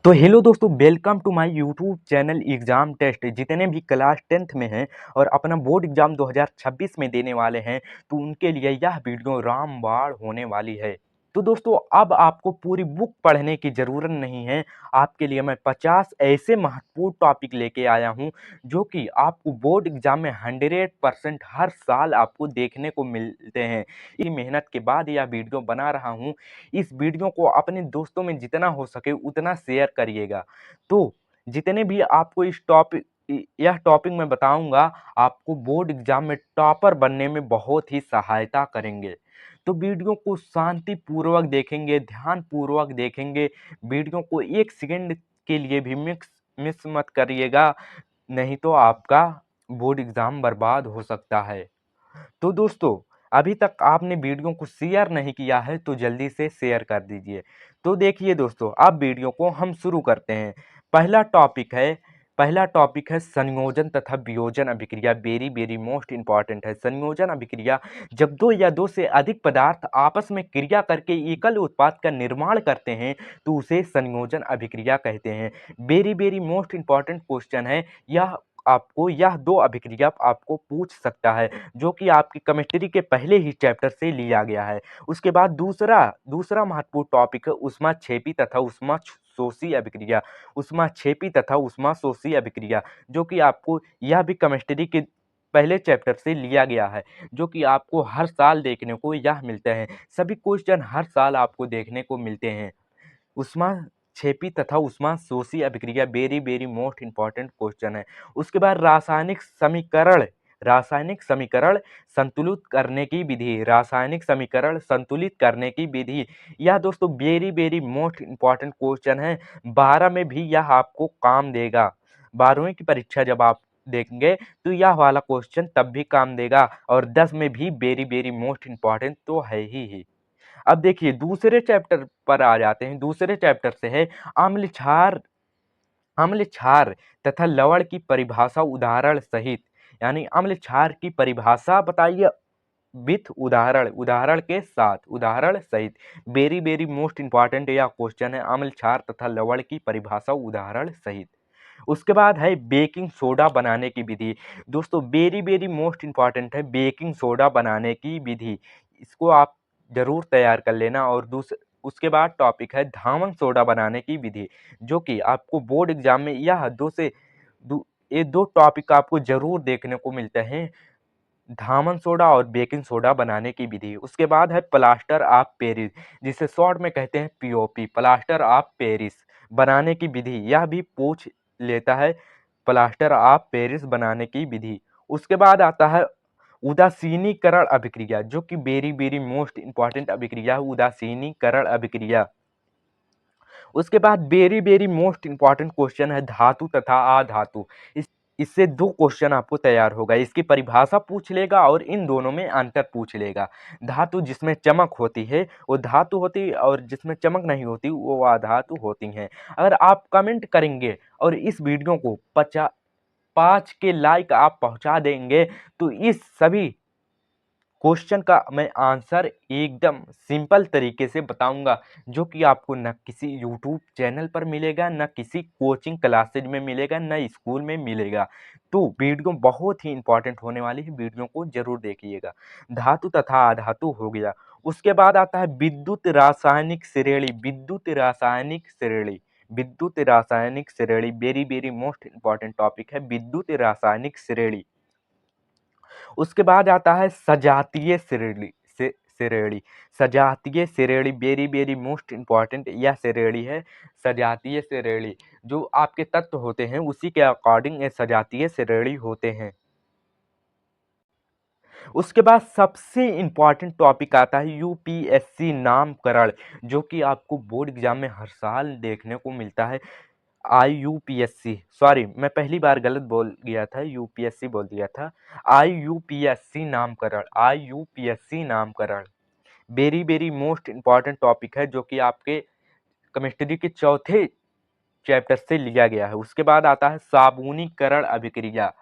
तो हेलो दोस्तों, welcome to my YouTube channel exam test. जितने भी क्लास 10th में हैं और अपना बोर्ड एग्जाम 2026 में देने वाले हैं, तो उनके लिए यह वीडियो रामबाण होने वाली है। तो दोस्तों, अब आपको पूरी बुक पढ़ने की ज़रूरत नहीं है। आपके लिए मैं 50 ऐसे महत्वपूर्ण टॉपिक लेके आया हूं जो कि आपको बोर्ड एग्जाम में 100% हर साल आपको देखने को मिलते हैं। इतनी मेहनत के बाद यह वीडियो बना रहा हूं। इस वीडियो को अपने दोस्तों में जितना हो सके उतना शेयर करिएगा। तो जितने भी आपको यह टॉपिक मैं बताऊंगा, आपको बोर्ड एग्जाम में टॉपर बनने में बहुत ही सहायता करेंगे। तो वीडियो को शांति पूर्वक देखेंगे, ध्यान पूर्वक देखेंगे। वीडियो को एक सेकंड के लिए भी मिस मत करिएगा, नहीं तो आपका बोर्ड एग्जाम बर्बाद हो सकता है। तो दोस्तों, अभी तक आपने वीडियो को शेयर नहीं किया है तो जल्दी से शेयर कर दीजिए। तो देखिए दोस्तों, अब वीडियो को हम शुरू करते हैं। पहला टॉपिक है संयोजन तथा वियोजन अभिक्रिया। वेरी वेरी मोस्ट इंपॉर्टेंट है। संयोजन अभिक्रिया, जब दो या दो से अधिक पदार्थ आपस में क्रिया करके एकल उत्पाद का निर्माण करते हैं तो उसे संयोजन अभिक्रिया कहते हैं। Very very most important question है यह। आपको यह दो अभिक्रिया आपको पूछ सकता है, जो कि आपकी केमिस्ट्री के पहले ही चैप्टर से लिया गया है। उसके बाद दूसरा दूसरा महत्वपूर्ण टॉपिक है ऊष्माक्षेपी तथा ऊष्माशोषी अभिक्रिया। ऊष्माक्षेपी तथा ऊष्माशोषी अभिक्रिया, जो कि आपको यह भी केमिस्ट्री के पहले चैप्टर से लिया गया है, जो कि आपको हर साल देखने को यह मिलते हैं। सभी क्वेश्चन हर साल आपको देखने को मिलते हैं। ऊष्माक्षेपी तथा ऊष्माशोषी अभिक्रिया very very most important question है। उसके बाद रासायनिक समीकरण संतुलित करने की विधि। रासायनिक समीकरण संतुलित करने की विधि, यह दोस्तों very very most important question है। 12 में भी यह आपको काम देगा। 12वीं की परीक्षा जब आप देखेंगे तो यह वाला क्वेश्चन तब भी काम देगा, और 10 में भी वेरी वेरी मोस्ट इंपॉर्टेंट तो है ही। अब देखिए, दूसरे चैप्टर पर आ जाते हैं। दूसरे चैप्टर से है अम्ल क्षार अम्ल क्षार तथा लवण की परिभाषा उदाहरण सहित। यानी अम्ल क्षार की परिभाषा बताइए विथ उदाहरण, उदाहरण सहित। वेरी वेरी मोस्ट इंपॉर्टेंट यह क्वेश्चन है, अम्ल क्षार तथा लवण की परिभाषा उदाहरण सहित। उसके बाद है बेकिंग सोडा बनाने की विधि। दोस्तों, वेरी वेरी मोस्ट इंपॉर्टेंट है बेकिंग सोडा बनाने की विधि। इसको आप जरूर तैयार कर लेना। और उसके बाद टॉपिक है धामन सोडा बनाने की विधि, जो कि आपको बोर्ड एग्जाम में यह ये दो टॉपिक आपको जरूर देखने को मिलते हैं, धामन सोडा और बेकिंग सोडा बनाने की विधि। उसके बाद है प्लास्टर ऑफ पेरिस, जिसे शॉर्ट में कहते हैं पीओपी, प्लास्टर ऑफ पेरिस बनाने की विधि। यह भी पूछ लेता है, प्लास्टर ऑफ पेरिस बनाने की विधि। उसके बाद आता है उदासीनीकरण अभिक्रिया, जो कि वेरी वेरी मोस्ट इंपॉर्टेंट अभिक्रिया है, उदासीनीकरण अभिक्रिया। उसके बाद very very most important question है धातु तथा अधातु। इससे दो क्वेश्चन आपको तैयार होगा। इसकी परिभाषा पूछ लेगा और इन दोनों में अंतर पूछ लेगा। धातु जिसमें चमक होती है वो धातु होती है, और जिसमें चमक नहीं होती वो अधातु होती हैं। अगर आप कमेंट करेंगे और इस वीडियो को 5 के लाइक आप पहुंचा देंगे, तो इस सभी क्वेश्चन का मैं आंसर एकदम सिंपल तरीके से बताऊंगा, जो कि आपको न किसी यूट्यूब चैनल पर मिलेगा, न किसी कोचिंग क्लासेज में मिलेगा, न स्कूल में मिलेगा। तो वीडियो बहुत ही इंपॉर्टेंट होने वाली है, वीडियो को जरूर देखिएगा। धातु तथा अधातु हो गया। उसके बाद आता है विद्युत रासायनिक श्रेणी। विद्युत रासायनिक श्रेणी very very most important topic है, विद्युत रासायनिक श्रेणी। उसके बाद आता है सजातीय श्रेणी। सजातीय श्रेणी वेरी वेरी मोस्ट इंपॉर्टेंट यह श्रेणी है, सजातीय श्रेणी। जो आपके तत्व होते हैं उसी के अकॉर्डिंग ये सजातीय श्रेणी होते हैं। उसके बाद सबसे इंपॉर्टेंट टॉपिक आता है यूपीएससी नामकरण, जो कि आपको बोर्ड एग्जाम में हर साल देखने को मिलता है। आईयूपीएससी, सॉरी मैं पहली बार गलत बोल गया था, यूपीएससी बोल दिया था। आईयूपीएससी नामकरण very very most important topic है, जो कि आपके केमिस्ट्री के चौथे चैप्टर से लिया गया है। उसके बाद आता है साबुनीकरण अभिक्रिया।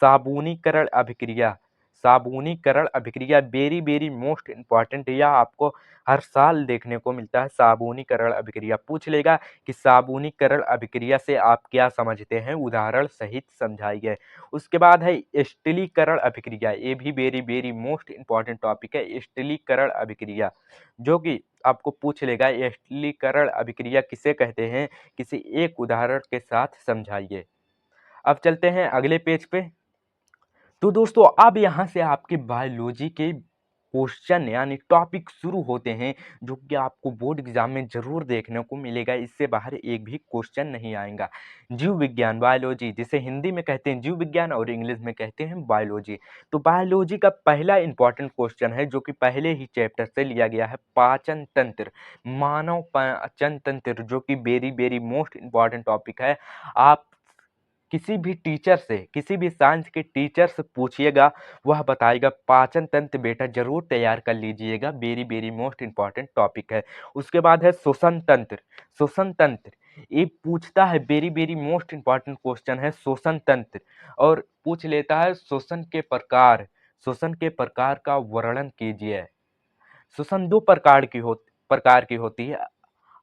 साबुनीकरण अभिक्रिया साबुनीकरण अभिक्रिया वेरी वेरी मोस्ट इंपॉर्टेंट, यह आपको हर साल देखने को मिलता है। साबुनीकरण अभिक्रिया पूछ लेगा कि साबुनीकरण अभिक्रिया से आप क्या समझते हैं, उदाहरण सहित समझाइए। उसके बाद है स्टिलीकरण अभिक्रिया, ये भी very very most important topic है। स्टिलीकरण अभिक्रिया जो कि आपको पूछ लेगा, स्टिलीकरण अभिक्रिया किसे कहते हैं, किसी एक उदाहरण के साथ समझाइए। अब चलते हैं अगले पेज पे। तो दोस्तों अब यहाँ से आपके बायोलॉजी के क्वेश्चन यानी टॉपिक शुरू होते हैं, जो कि आपको बोर्ड एग्जाम में जरूर देखने को मिलेगा। इससे बाहर एक भी क्वेश्चन नहीं आएगा। जीव विज्ञान बायोलॉजी, जिसे हिंदी में कहते हैं जीव विज्ञान और इंग्लिश में कहते हैं बायोलॉजी। तो बायोलॉजी का पहला इंपॉर्टेंट क्वेश्चन है, जो कि पहले ही चैप्टर से लिया गया है, पाचन तंत्र, मानव पाचन तंत्र, जो कि very very most important topic है। आप किसी भी टीचर से, किसी भी साइंस के टीचर से पूछिएगा, वह बताएगा पाचन तंत्र बेटा जरूर तैयार कर लीजिएगा, very very most important topic है। उसके बाद है श्वसन तंत्र। श्वसन तंत्र ये पूछता है, very very most important question है श्वसन तंत्र, और पूछ लेता है श्वसन के प्रकार, श्वसन के प्रकार का वर्णन कीजिए। श्वसन दो प्रकार की होती है,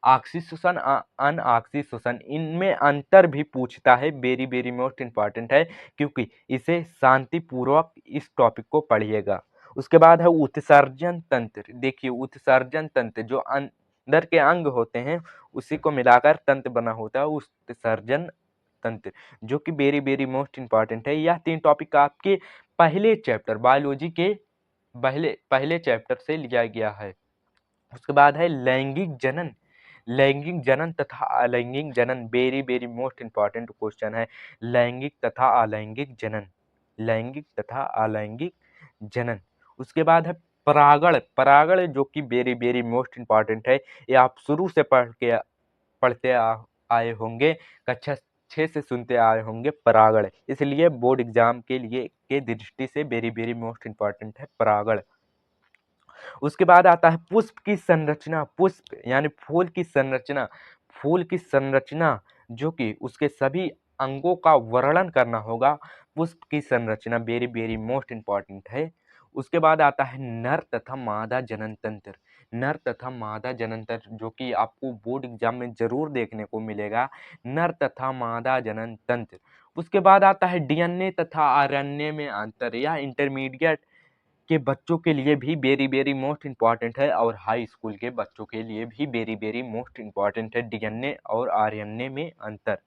ऑक्सी श्वसन, अनऑक्सी श्वसन। इनमें अंतर भी पूछता है, वेरी वेरी मोस्ट इंपॉर्टेंट है, क्योंकि इसे शांतिपूर्वक इस टॉपिक को पढ़िएगा। उसके बाद है उत्सर्जन तंत्र। देखिए उत्सर्जन तंत्र जो अंदर के अंग होते हैं उसी को मिलाकर तंत्र बना होता है, उत्सर्जन तंत्र, जो कि वेरी वेरी मोस्ट इंपॉर्टेंट है। यह तीन टॉपिक आपके पहले चैप्टर बायोलॉजी के पहले पहले चैप्टर से लिया गया है। उसके बाद है लैंगिक जनन। लैंगिक जनन तथा अलैंगिक जनन, very very most important question है। लैंगिक तथा अलैंगिक जनन, लैंगिक तथा अलैंगिक जनन। उसके बाद है परागण। परागण जो कि वेरी वेरी मोस्ट इंपॉर्टेंट है, ये आप शुरू से पढ़ते आए होंगे, कक्षा 6 से सुनते आए होंगे परागण, इसलिए बोर्ड एग्जाम के लिए के दृष्टि से वेरी वेरी मोस्ट इंपॉर्टेंट है परागण। उसके बाद आता है पुष्प की संरचना। पुष्प यानी फूल की संरचना, फूल की संरचना जो कि उसके सभी अंगों का वर्णन करना होगा। पुष्प की संरचना वेरी वेरी मोस्ट इंपॉर्टेंट है। उसके बाद आता है नर तथा मादा जनन तंत्र। नर तथा मादा जनन तंत्र जो कि आपको बोर्ड एग्जाम में जरूर देखने को मिलेगा, नर तथा मादा जनन तंत्र। उसके बाद आता है डीएनए तथा आरएनए में अंतर, या इंटरमीडिएट के बच्चों के लिए भी वेरी वेरी मोस्ट इंपॉर्टेंट है, और हाई स्कूल के बच्चों के लिए भी वेरी वेरी मोस्ट इंपॉर्टेंट है, डीएनए और आरएनए में अंतर।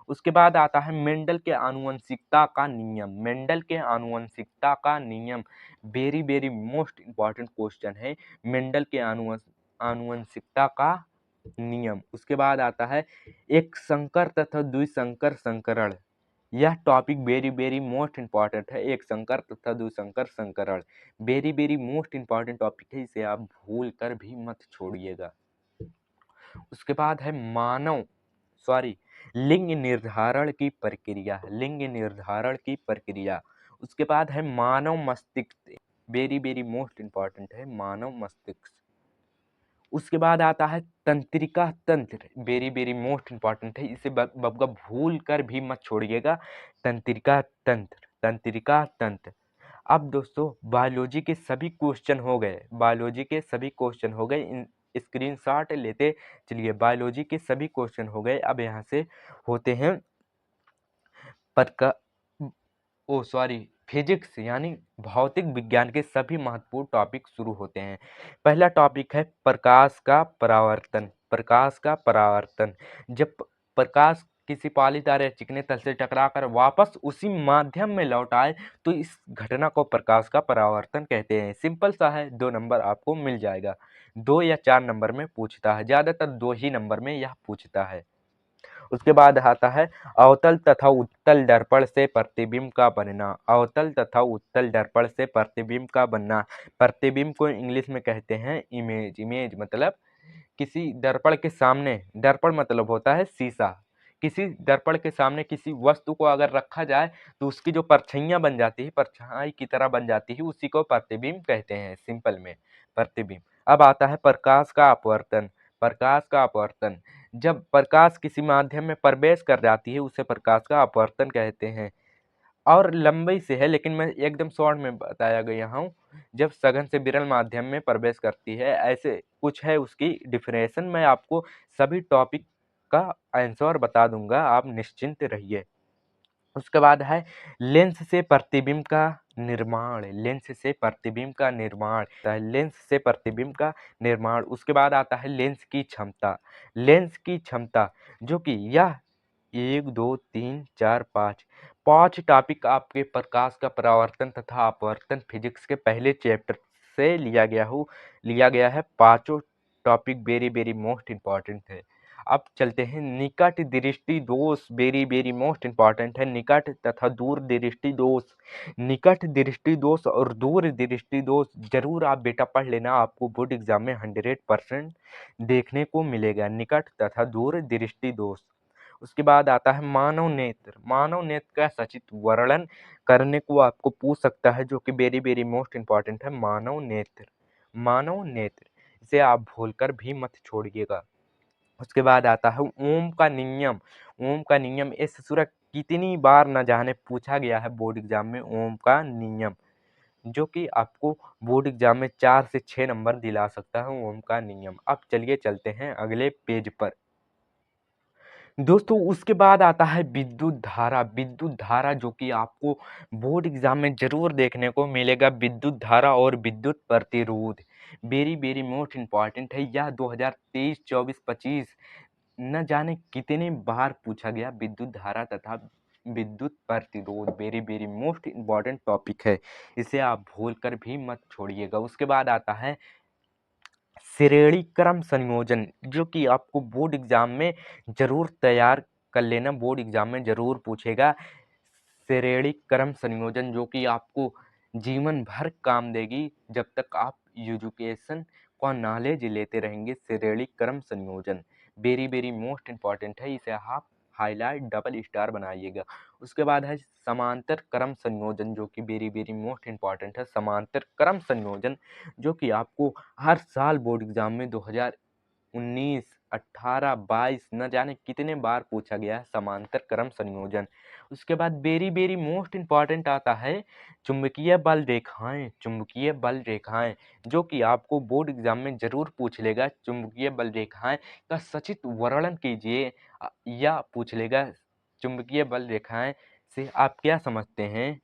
उसके बाद आता है मेंडल के आनुवंशिकता का नियम। मेंडल के आनुवंशिकता का नियम very very most important question है, मेंडल के आनुवंशिकता का नियम। उसके बाद आता है एक संकर तथा द्विसंकर संकरण। यह topic very very most important है, एक संकर तथा द्विसंकर संकरण, very very most important topic है, इसे आप भूल कर भी मत छोड़िएगा। उसके बाद है लिंग निर्धारण की प्रक्रिया, लिंग निर्धारण की प्रक्रिया। उसके बाद है मानव मस्तिष्क, वेरी वेरी मोस्ट इंपॉर्टेंट है मानव मस्तिष्क। उसके बाद आता है तंत्रिका तंत्र, वेरी वेरी मोस्ट इंपॉर्टेंट है, इसे बबका भूल कर भी मत छोड़िएगा। तंत्रिका तंत्र, तंत्रिका तंत्र। अब दोस्तों बायोलॉजी के सभी क्वेश्चन हो गए, बायोलॉजी के सभी क्वेश्चन हो गए, इन स्क्रीनशॉट लेते चलिए। बायोलॉजी के सभी क्वेश्चन हो गए। अब यहाँ से होते हैं फिजिक्स यानी भौतिक विज्ञान के सभी महत्वपूर्ण टॉपिक शुरू होते हैं। पहला टॉपिक है प्रकाश का परावर्तन। प्रकाश का परावर्तन, जब प्रकाश किसी पालीदार या चिकने तल से टकराकर वापस उसी माध्यम में लौट आए तो इस घटना को प्रकाश का परावर्तन कहते हैं। सिंपल सा है, 2 नंबर आपको मिल जाएगा। 2 या 4 नंबर में पूछता है, ज्यादातर 2 ही नंबर में यह पूछता है। उसके बाद आता है अवतल तथा उत्तल दर्पण से प्रतिबिंब का बनना। अवतल तथा उत्तल दर्पण से प्रतिबिंब का बनना, प्रतिबिंब को इंग्लिश में कहते हैं इमेज। इमेज मतलब किसी दर्पण के सामने, दर्पण मतलब होता है शीशा, किसी दर्पण के सामने किसी वस्तु को अगर रखा जाए तो उसकी जो परछाइयां बन जाती है, परछाई की तरह बन जाती है, उसी को प्रतिबिंब कहते हैं, सिंपल में प्रतिबिंब। अब आता है प्रकाश का अपवर्तन। प्रकाश का अपवर्तन, जब प्रकाश किसी माध्यम में प्रवेश कर जाती है उसे प्रकाश का अपवर्तन कहते हैं। और लंबाई से है, लेकिन मैं एकदम शॉर्ट में बताया गया हूँ। जब सघन से विरल माध्यम में प्रवेश करती है, ऐसे कुछ है उसकी डिफिनेशन। मैं आपको सभी टॉपिक का आंसर बता दूंगा, आप निश्चिंत रहिए। उसके बाद है लेंस से प्रतिबिंब का निर्माण। लेंस से प्रतिबिंब का निर्माण, लेंस से प्रतिबिंब का निर्माण। उसके बाद आता है लेंस की क्षमता। लेंस की क्षमता जो कि यह 1 2 3 4 5 पांच टॉपिक आपके प्रकाश का परावर्तन तथा अपवर्तन फिजिक्स के पहले चैप्टर से लिया गया है। पांचों topic very very most important है। अब चलते हैं निकट दृष्टि दोष। वेरी वेरी मोस्ट इंपॉर्टेंट है निकट तथा दूर दृष्टि दोष। निकट दृष्टि दोष और दूर दृष्टि दोष जरूर आप बेटा पढ़ लेना, आपको बोर्ड एग्जाम में 100% देखने को मिलेगा, निकट तथा दूर दृष्टि दोष। उसके बाद आता है मानव नेत्र। मानव नेत्र का सचित वर्णन करने को आपको पूछ सकता है, जो कि वेरी वेरी मोस्ट इंपॉर्टेंट है मानव नेत्र। मानव नेत्र इसे आप भूलकर भी मत छोड़िएगा। उसके बाद आता है ओम का नियम। ओम का नियम इस सूरत कितनी बार न जाने पूछा गया है बोर्ड एग्जाम में ओम का नियम, जो कि आपको बोर्ड एग्जाम में 4 से 6 नंबर दिला सकता है ओम का नियम। अब चलिए चलते हैं अगले पेज पर दोस्तों। उसके बाद आता है विद्युत धारा। विद्युत धारा जो कि आपको बोर्ड एग्जाम में जरूर देखने को मिलेगा, विद्युत धारा और विद्युत प्रतिरोध। वेरी वेरी मोस्ट इंपॉर्टेंट है यह 2023 24 25 न जाने कितने बार पूछा गया विद्युत धारा तथा विद्युत प्रतिरोध। Very very most important topic है, इसे आप भूल कर भी मत छोड़िएगा। उसके बाद आता है श्रेणी क्रम संयोजन, जो कि आपको बोर्ड एग्जाम में जरूर तैयार कर लेना, बोर्ड एग्जाम में जरूर पूछेगा श्रेणी क्रम संयोजन, जो कि आपको जीवन भर काम देगी जब तक आप एजुकेशन का नॉलेज लेते रहेंगे। श्रेणी क्रम संयोजन वेरी वेरी मोस्ट इंपॉर्टेंट है, इसे आप हाईलाइट डबल स्टार बनाइएगा। उसके बाद है समांतर क्रम संयोजन, जो कि वेरी वेरी मोस्ट इंपॉर्टेंट है। समांतर क्रम संयोजन जो कि आपको हर साल बोर्ड एग्जाम में 2019 18 22 न जाने कितने बार पूछा गया है समांतर क्रम संयोजन। उसके बाद वेरी वेरी मोस्ट इंपॉर्टेंट आता है चुंबकीय बल रेखाएं। चुंबकीय बल रेखाएं जो कि आपको बोर्ड एग्जाम में जरूर पूछ लेगा। चुंबकीय बल रेखाएं का सचित वर्णन कीजिए, या पूछ लेगा चुंबकीय बल रेखाएं से आप क्या समझते हैं,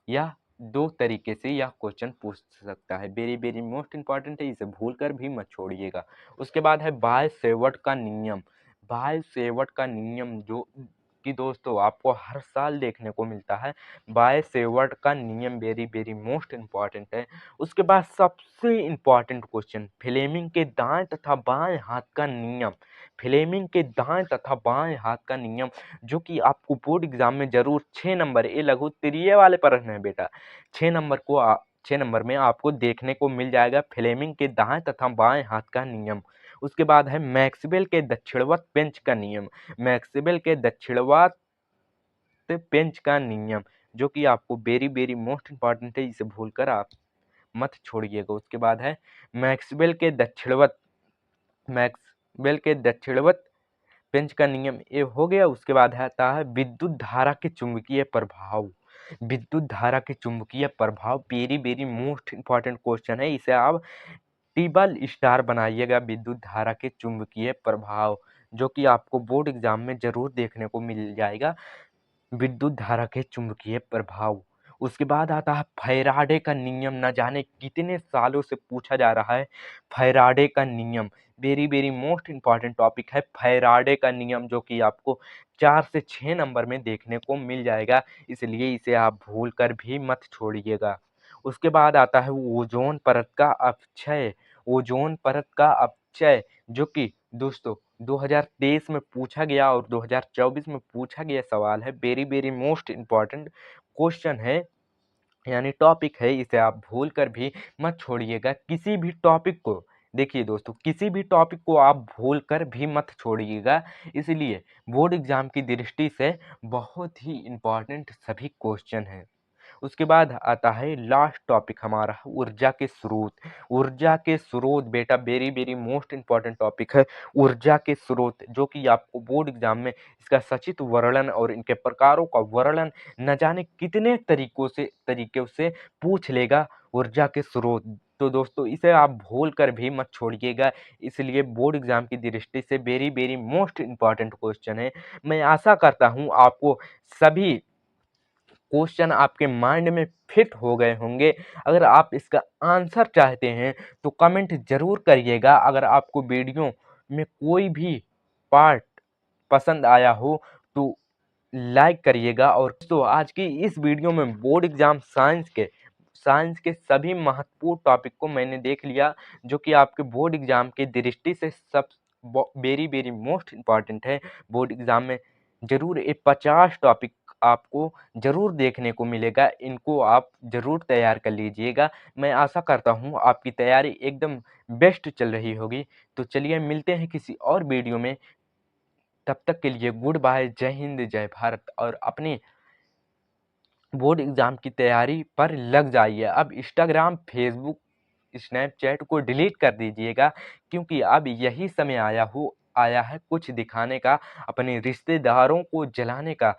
या दो तरीके से यह क्वेश्चन पूछ सकता है। वेरी वेरी मोस्ट इंपॉर्टेंट है, इसे भूल कर भी मत छोड़िएगा। उसके बाद है बाय सेवर्ट का नियम। बाय सेवर्ट का नियम जो कि दोस्तों आपको हर साल देखने को मिलता है। बाय सेवर्ट का नियम वेरी वेरी मोस्ट इंपॉर्टेंट है। उसके बाद सबसे इंपॉर्टेंट क्वेश्चन फ्लेमिंग के दाएं तथा बाएं हाथ का नियम। फ्लेमिंग के दाएं तथा बाएं हाथ का नियम जो कि आपको बोर्ड एग्जाम में जरूर 6 नंबर, ये लघु त्रिय वाले प्रश्न है बेटा, 6 नंबर में आपको देखने को मिल जाएगा फ्लेमिंग के दाएं तथा बाएं हाथ का नियम। उसके बाद है मैक्सवेल के दक्षिणवत पेंच का नियम। मैक्सवेल के दक्षिणवत पेंच का नियम जो कि आपको वेरी वेरी मोस्ट इंपॉर्टेंट है, इसे भूलकर आप मत छोड़िएगा। उसके बाद है मैक्सवेल के दक्षिणवत मैक्सवेल के दक्षिणवत पेंच का नियम ये हो गया। उसके बाद आता है विद्युत धारा के चुंबकीय प्रभाव। विद्युत धारा के चुंबकीय प्रभाव very very most important question है, इसे आप टेबल स्टार बनाइएगा। विद्युत धारा के चुंबकीय प्रभाव जो कि आपको बोर्ड एग्जाम में जरूर देखने को मिल जाएगा, विद्युत धारा के चुंबकीय प्रभाव। उसके बाद आता है फैराडे का नियम। न जाने कितने सालों से पूछा जा रहा है फैराडे का नियम। Very very most important topic है फैराडे का नियम, जो कि आपको 4 से 6 नंबर में देखने को मिल जाएगा, इसलिए इसे आप भूल कर भी मत छोड़िएगा। उसके बाद आता है ओजोन परत का अपक्षय। ओजोन परत का अपक्षय जो कि दोस्तों 2023 में पूछा गया और 2024 में पूछा गया सवाल है। Very very most important question है, यानी टॉपिक है, इसे आप भूल कर भी मत छोड़िएगा। किसी भी टॉपिक को देखिए दोस्तों, किसी भी टॉपिक को आप भूल कर भी मत छोड़िएगा, इसलिए बोर्ड एग्जाम की दृष्टि से बहुत ही इंपॉर्टेंट सभी क्वेश्चन हैं। उसके बाद आता है लास्ट टॉपिक हमारा ऊर्जा के स्रोत। ऊर्जा के स्रोत बेटा very very most important topic है। ऊर्जा के स्रोत जो कि आपको बोर्ड एग्जाम में इसका सचित्र वर्णन और इनके प्रकारों का वर्णन न जाने कितने तरीकों से पूछ लेगा। ऊर्जा के स्रोत तो दोस्तों इसे आप भूल कर भी मत छोड़िएगा, इसलिए बोर्ड एग्जाम की दृष्टि से very very most important question है। मैं आशा करता हूँ आपको सभी क्वेश्चन आपके माइंड में फिट हो गए होंगे। अगर आप इसका आंसर चाहते हैं तो कमेंट जरूर करिएगा। अगर आपको वीडियो में कोई भी पार्ट पसंद आया हो तो लाइक करिएगा। और दोस्तों आज की इस वीडियो में बोर्ड एग्जाम साइंस के सभी महत्वपूर्ण टॉपिक को मैंने देख लिया, जो कि आपके बोर्ड एग्जाम की दृष्टि से सब वेरी वेरी मोस्ट इम्पॉर्टेंट है। बोर्ड एग्जाम में जरूर ये 50 टॉपिक आपको जरूर देखने को मिलेगा, इनको आप जरूर तैयार कर लीजिएगा। मैं आशा करता हूँ आपकी तैयारी एकदम बेस्ट चल रही होगी। तो चलिए मिलते हैं किसी और वीडियो में, तब तक के लिए गुड बाय, जय हिंद जय भारत। और अपनी बोर्ड एग्जाम की तैयारी पर लग जाइए। अब इंस्टाग्राम, फेसबुक, स्नैपचैट को डिलीट कर दीजिएगा, क्योंकि अब यही समय आया है कुछ दिखाने का, अपने रिश्तेदारों को जलाने का।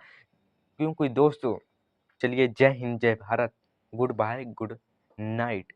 क्योंकि दोस्तों चलिए जय हिंद जय Bharat, goodbye, good night.